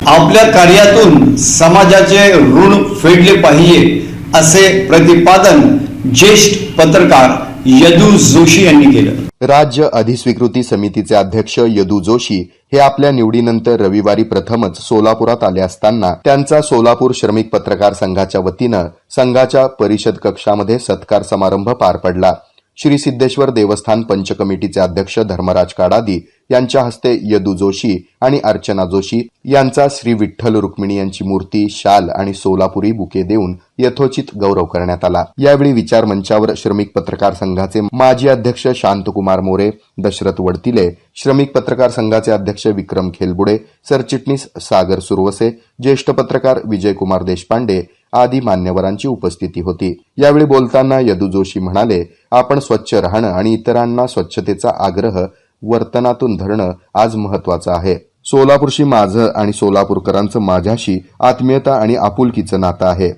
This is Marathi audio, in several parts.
आपल्या कार्यातून समाजाचे ऋण फेडले पाहिजे असे प्रतिपादन ज्येष्ठ पत्रकार यदू जोशी यांनी केलं। राज्य अधिस्वीकृती समितीचे अध्यक्ष यदू जोशी हे आपल्या निवडीनंतर रविवारी प्रथमच सोलापुरात आले असताना त्यांचा सोलापूर श्रमिक पत्रकार संघाच्या वतीनं संघाच्या परिषद कक्षामध्ये सत्कार समारंभ पार पडला। श्री सिद्धेश्वर देवस्थान पंच कमिटीचे अध्यक्ष धर्मराज काडादी यांच्या हस्ते यदू जोशी आणि अर्चना जोशी यांचा श्री विठ्ठल रुक्मिणी यांची मूर्ती, शाल आणि सोलापुरी बुके देऊन यथोचित गौरव करण्यात आला। यावेळी विचार मंचावर श्रमिक पत्रकार संघाचे माजी अध्यक्ष शांतकुमार मोरे, दशरथ वडतिले, श्रमिक पत्रकार संघाचे अध्यक्ष विक्रम खेलबुडे, सरचिटणीस सागर सुरवसे, ज्येष्ठ पत्रकार विजयकुमार देशपांडे आदी मान्यवरांची उपस्थिती होती। यावेळी बोलताना यदू जोशी म्हणाले, आपण स्वच्छ राहणं आणि इतरांना स्वच्छतेचा आग्रह वर्तनातून धरणं आज महत्वाचं आहे। सोलापूरशी माझं आणि सोलापूरकरांचं माझ्याशी आत्मीयता आणि आपुलकीचं नातं आहे।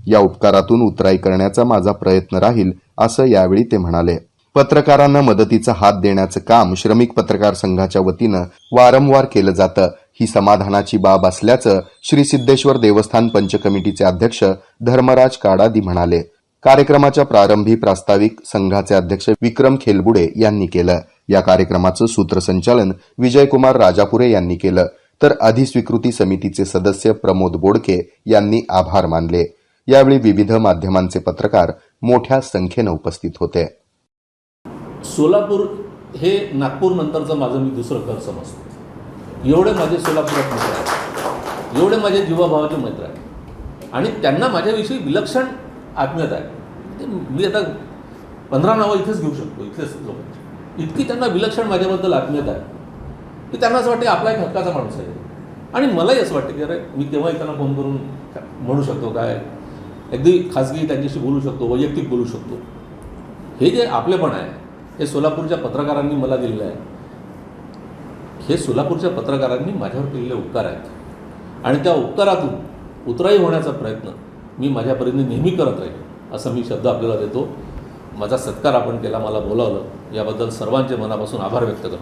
या उपकारातून उतराई करण्याचा माझा प्रयत्न राहील, असं यावेळी ते म्हणाले। पत्रकारांना मदतीचा हात देण्याचं काम श्रमिक पत्रकार संघाच्या वतीनं वारंवार केलं जातं, ही समाधानाची बाब असल्याचं श्री सिद्धेश्वर देवस्थान पंच कमिटीचे अध्यक्ष धर्मराज काडादी म्हणाले। कार्यक्रमाच्या प्रारंभी प्रास्ताविक संघाचे अध्यक्ष विक्रम खेलबुडे यांनी केलं। या कार्यक्रमाचं सूत्रसंचालन विजयकुमार राजापुरे यांनी केलं, तर अधिस्वीकृती समितीचे सदस्य प्रमोद बोडके यांनी आभार मानले। यावेळी विविध माध्यमांचे पत्रकार मोठ्या संख्येनं उपस्थित होते। सोलापूर हे नागपूर नंतरचं माझं मी दुसरं घर समजतो। एवढे माझे सोलापुरात मित्र आहेत, एवढे माझे जीवाभावाचे मित्र आहेत आणि त्यांना माझ्याविषयी विलक्षण आत्मीयता आहे। मी आता 15 नावं इथेच घेऊ शकतो, इथलेच लोक, इतकी त्यांना विलक्षण माझ्याबद्दल आत्मीयता आहे की त्यांना असं वाटते आपला एक हक्काचा माणूस आहे। आणि मलाही असं वाटतं की अरे मी तेव्हाही त्यांना फोन करून म्हणू शकतो, काय अगदी खाजगी त्यांच्याशी बोलू शकतो, वैयक्तिक बोलू शकतो। हे जे आपलेपण आहे हे सोलापूरच्या पत्रकारांनी मला दिलेलं आहे। हे सोलापूरच्या पत्रकारांनी माझ्यावर केलेले उपकार आहेत आणि त्या उपकारातून उतराई होण्याचा प्रयत्न मी माझ्या परीने नेहमी करत राहील, असं मी शब्द आपल्याला देतो। माझा सत्कार आपण केला, मला बोलावलं, याबद्दल सर्वांचे मनापासून आभार व्यक्त करतो।